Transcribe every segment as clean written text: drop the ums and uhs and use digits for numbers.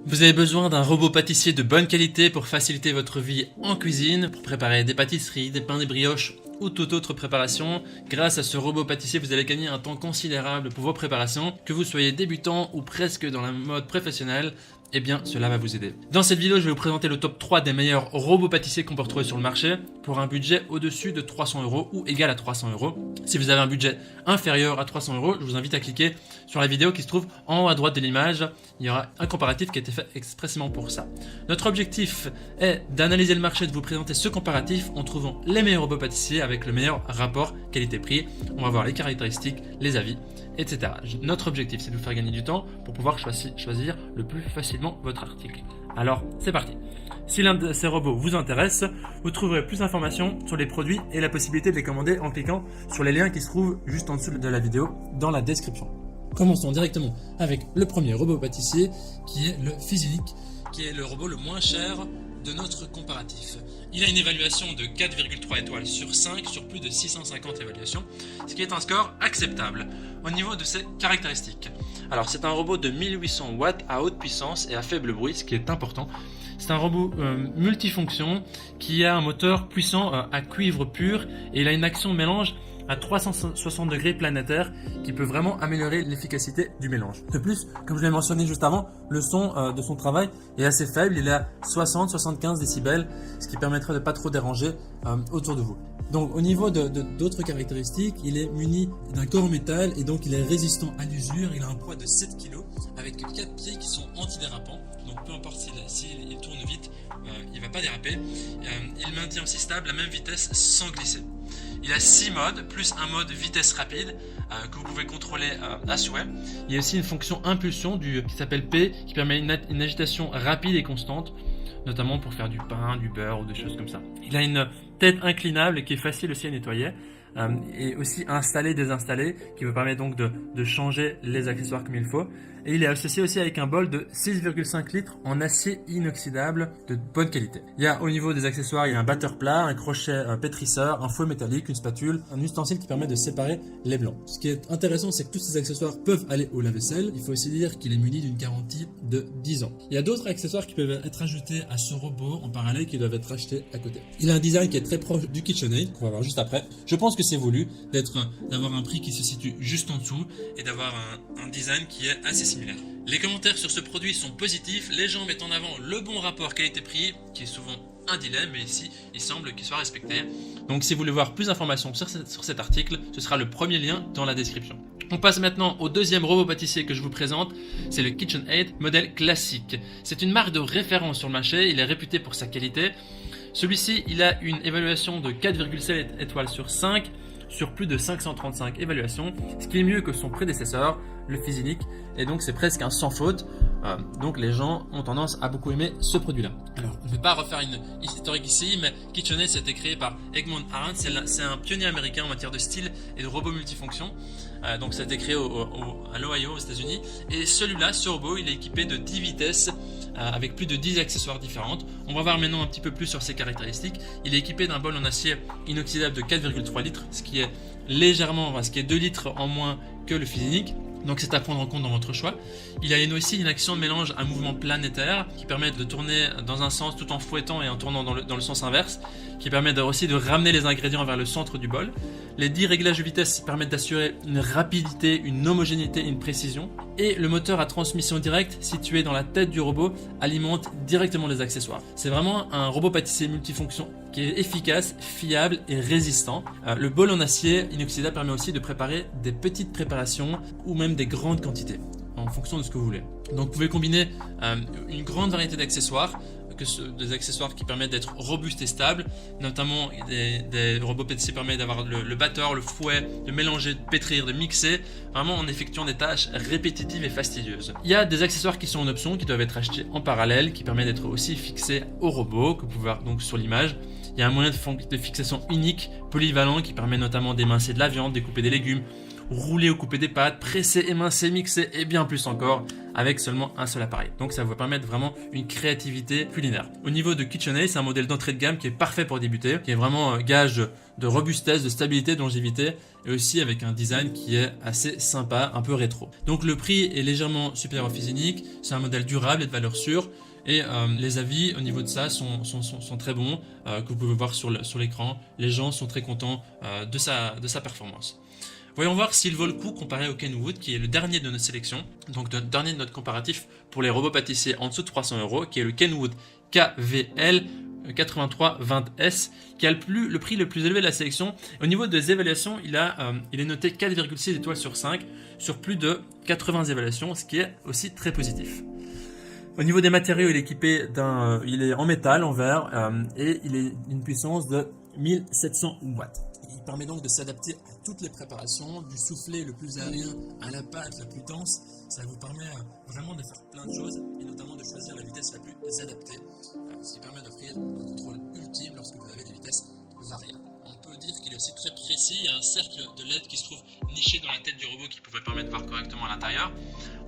Vous avez besoin d'un robot pâtissier de bonne qualité pour faciliter votre vie en cuisine, pour préparer des pâtisseries, des pains, des brioches ou toute autre préparation. Grâce à ce robot pâtissier, vous allez gagner un temps considérable pour vos préparations. Que vous soyez débutant ou presque dans la mode professionnelle, eh bien cela va vous aider. Dans cette vidéo, je vais vous présenter le top 3 des meilleurs robots pâtissiers qu'on peut retrouver sur le marché pour un budget au-dessus de 300 € ou égal à 300 €. Si vous avez un budget inférieur à 300 €, je vous invite à cliquer sur la vidéo qui se trouve en haut à droite de l'image. Il y aura un comparatif qui a été fait expressément pour ça. Notre objectif est d'analyser le marché, de vous présenter ce comparatif en trouvant les meilleurs robots pâtissiers avec le meilleur rapport qualité-prix. On va voir les caractéristiques, les avis, etc. Notre objectif, c'est de vous faire gagner du temps pour pouvoir choisir le plus facilement votre article. Alors, c'est parti. Si l'un de ces robots vous intéresse, vous trouverez plus d'informations sur les produits et la possibilité de les commander en cliquant sur les liens qui se trouvent juste en dessous de la vidéo dans la description. Commençons directement avec le premier robot pâtissier qui est le Physinik, qui est le robot le moins cher de notre comparatif. Il a une évaluation de 4,3 étoiles sur 5 sur plus de 650 évaluations, ce qui est un score acceptable au niveau de ses caractéristiques. Alors c'est un robot de 1800 watts à haute puissance et à faible bruit, ce qui est important. C'est un robot multifonction qui a un moteur puissant à cuivre pur et il a une action mélange à 360 degrés planétaire qui peut vraiment améliorer l'efficacité du mélange. De plus, comme je l'ai mentionné juste avant, le son de son travail est assez faible, il est à 60-75 décibels, ce qui permettrait de ne pas trop déranger autour de vous. Donc au niveau d'autres caractéristiques, il est muni d'un corps en métal et donc il est résistant à l'usure, il a un poids de 7 kg avec 4 pieds qui sont antidérapants, donc peu importe s'il tourne vite, il ne va pas déraper. Il maintient aussi stable la même vitesse sans glisser. Il a 6 modes, plus un mode vitesse rapide que vous pouvez contrôler à souhait. Il y a aussi une fonction impulsion qui s'appelle P, qui permet une agitation rapide et constante, notamment pour faire du pain, du beurre ou des choses comme ça. Il a une tête inclinable qui est facile aussi à nettoyer. Et aussi installer, désinstaller, qui vous permet donc de changer les accessoires comme il faut. Et il est associé aussi avec un bol de 6,5 litres en acier inoxydable de bonne qualité. Il y a au niveau des accessoires, il y a un batteur plat, un crochet pétrisseur, un fouet métallique, une spatule, un ustensile qui permet de séparer les blancs. Ce qui est intéressant, c'est que tous ces accessoires peuvent aller au lave-vaisselle. Il faut aussi dire qu'il est muni d'une garantie de 10 ans. Il y a d'autres accessoires qui peuvent être ajoutés à ce robot en parallèle qui doivent être achetés à côté. Il a un design qui est très proche du KitchenAid, qu'on va voir juste après. Je pense que c'est voulu d'avoir un prix qui se situe juste en dessous et d'avoir un design qui est assez similaire. Les commentaires sur ce produit sont positifs, les gens mettent en avant le bon rapport qualité-prix qui est souvent un dilemme, mais ici il semble qu'il soit respecté. Donc si vous voulez voir plus d'informations sur cet article, ce sera le premier lien dans la description. On passe maintenant au deuxième robot pâtissier que je vous présente, c'est le KitchenAid modèle classique. C'est une marque de référence sur le marché, il est réputé pour sa qualité. Celui-ci, il a une évaluation de 4,7 étoiles sur 5 sur plus de 535 évaluations, ce qui est mieux que son prédécesseur, le Physinik, et donc c'est presque un sans faute. Donc les gens ont tendance à beaucoup aimer ce produit-là. Alors, je ne vais pas refaire une historique ici, mais KitchenAid c'était créé par Egmont Arndt, c'est un pionnier américain en matière de style et de robots multifonctions. Donc ça a été créé à l'Ohio aux États-Unis. Et celui-là, ce robot, il est équipé de 10 vitesses avec plus de 10 accessoires différentes. On va voir maintenant un petit peu plus sur ses caractéristiques. Il est équipé d'un bol en acier inoxydable de 4,3 litres, ce qui est ce qui est 2 litres en moins que le Physinik. Donc c'est à prendre en compte dans votre choix. Il a aussi une action de mélange à mouvement planétaire qui permet de tourner dans un sens tout en fouettant et en tournant dans le sens inverse, qui permet aussi de ramener les ingrédients vers le centre du bol. Les 10 réglages de vitesse permettent d'assurer une rapidité, une homogénéité et une précision. Et le moteur à transmission directe situé dans la tête du robot alimente directement les accessoires. C'est vraiment un robot pâtissier multifonction qui est efficace, fiable et résistant. Le bol en acier inoxydable permet aussi de préparer des petites préparations ou même des grandes quantités en fonction de ce que vous voulez. Donc vous pouvez combiner une grande variété d'accessoires, des accessoires qui permettent d'être robustes et stables, notamment des robots pâtissiers permettent d'avoir le batteur, le fouet, de mélanger, de pétrir, de mixer, vraiment en effectuant des tâches répétitives et fastidieuses. Il y a des accessoires qui sont en option, qui doivent être achetés en parallèle, qui permettent d'être aussi fixés au robot, que vous pouvez voir donc sur l'image. Il y a un moyen de fixation unique, polyvalent, qui permet notamment d'émincer de la viande, découper des légumes rouler ou couper des pâtes, presser, émincer, mixer et bien plus encore avec seulement un seul appareil. Donc ça va vous permettre vraiment une créativité culinaire. Au niveau de KitchenAid, c'est un modèle d'entrée de gamme qui est parfait pour débuter, qui est vraiment gage de robustesse, de stabilité, de longévité et aussi avec un design qui est assez sympa, un peu rétro. Donc le prix est légèrement supérieur au Physique, c'est un modèle durable et de valeur sûre. Et les avis au niveau de ça sont très bons, que vous pouvez voir sur l'écran. Les gens sont très contents de sa performance. Voyons voir s'il vaut le coup comparé au Kenwood, qui est le dernier de notre sélection, donc le dernier de notre comparatif pour les robots pâtissiers en dessous de 300 €, qui est le Kenwood KVL 8320S, qui a le prix le plus élevé de la sélection. Au niveau des évaluations, il est noté 4,6 étoiles sur 5 sur plus de 80 évaluations, ce qui est aussi très positif. Au niveau des matériaux, il est équipé il est en métal, en verre, et il est d'une puissance de 1700 watts. Il permet donc de s'adapter à toutes les préparations, du soufflé le plus aérien à la pâte la plus dense. Ça vous permet vraiment de faire plein de choses, et notamment de choisir la vitesse la plus adaptée, ce qui permet d'offrir un contrôle ultime lorsque vous avez des vitesses variables. On peut dire qu'il est aussi très précis, il y a un cercle de LED qui se trouve niché dans la tête du robot qui pourrait permettre de voir correctement à l'intérieur.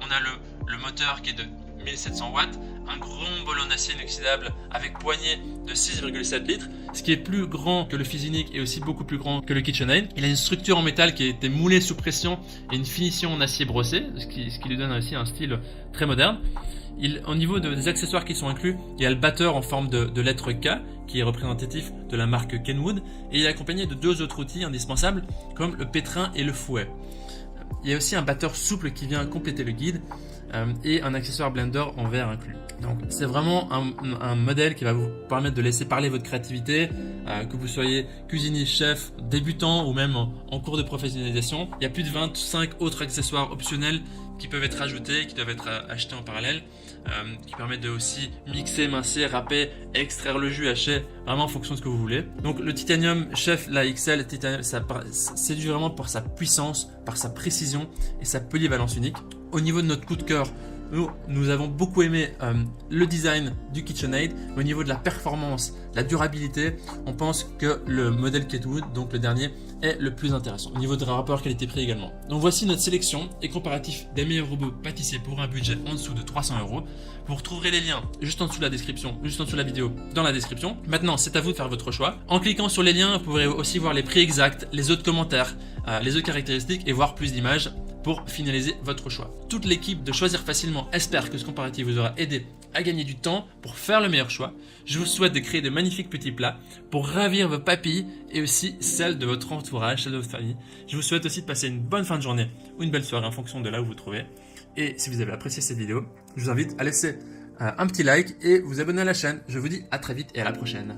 On a le moteur qui est de 1700 watts, un grand bol en acier inoxydable avec poignée de 6,7 litres, ce qui est plus grand que le Physique et aussi beaucoup plus grand que le KitchenAid. Il a une structure en métal qui a été moulée sous pression et une finition en acier brossé, ce qui lui donne aussi un style très moderne. Au niveau des accessoires qui sont inclus, il y a le batteur en forme de lettre K qui est représentatif de la marque Kenwood et il est accompagné de deux autres outils indispensables comme le pétrin et le fouet. Il y a aussi un batteur souple qui vient compléter le guide et un accessoire blender en verre inclus. Donc c'est vraiment un modèle qui va vous permettre de laisser parler votre créativité, que vous soyez cuisinier, chef, débutant ou même en cours de professionnalisation. Il y a plus de 25 autres accessoires optionnels qui peuvent être ajoutés, qui doivent être achetés en parallèle, qui permettent de aussi mixer, mincer, râper, extraire le jus haché, vraiment en fonction de ce que vous voulez. Donc le Titanium Chef, la XL Titanium, ça séduit vraiment par sa puissance, par sa précision et sa polyvalence unique. Au niveau de notre coup de cœur, nous avons beaucoup aimé le design du KitchenAid, mais au niveau de la performance, la durabilité, on pense que le modèle Kenwood, donc le dernier, est le plus intéressant. Au niveau de rapport qualité-prix également. Donc voici notre sélection et comparatif des meilleurs robots pâtissiers pour un budget en dessous de 300 €. Vous retrouverez les liens juste en dessous de la description, juste en dessous de la vidéo, dans la description. Maintenant, c'est à vous de faire votre choix. En cliquant sur les liens, vous pourrez aussi voir les prix exacts, les autres commentaires, les autres caractéristiques et voir plus d'images pour finaliser votre choix. Toute l'équipe de Choisir Facilement espère que ce comparatif vous aura aidé à gagner du temps pour faire le meilleur choix. Je vous souhaite de créer de magnifiques petits plats pour ravir vos papilles et aussi celles de votre entourage, celles de votre famille. Je vous souhaite aussi de passer une bonne fin de journée ou une belle soirée en fonction de là où vous vous trouvez. Et si vous avez apprécié cette vidéo, je vous invite à laisser un petit like et vous abonner à la chaîne. Je vous dis à très vite et à la prochaine.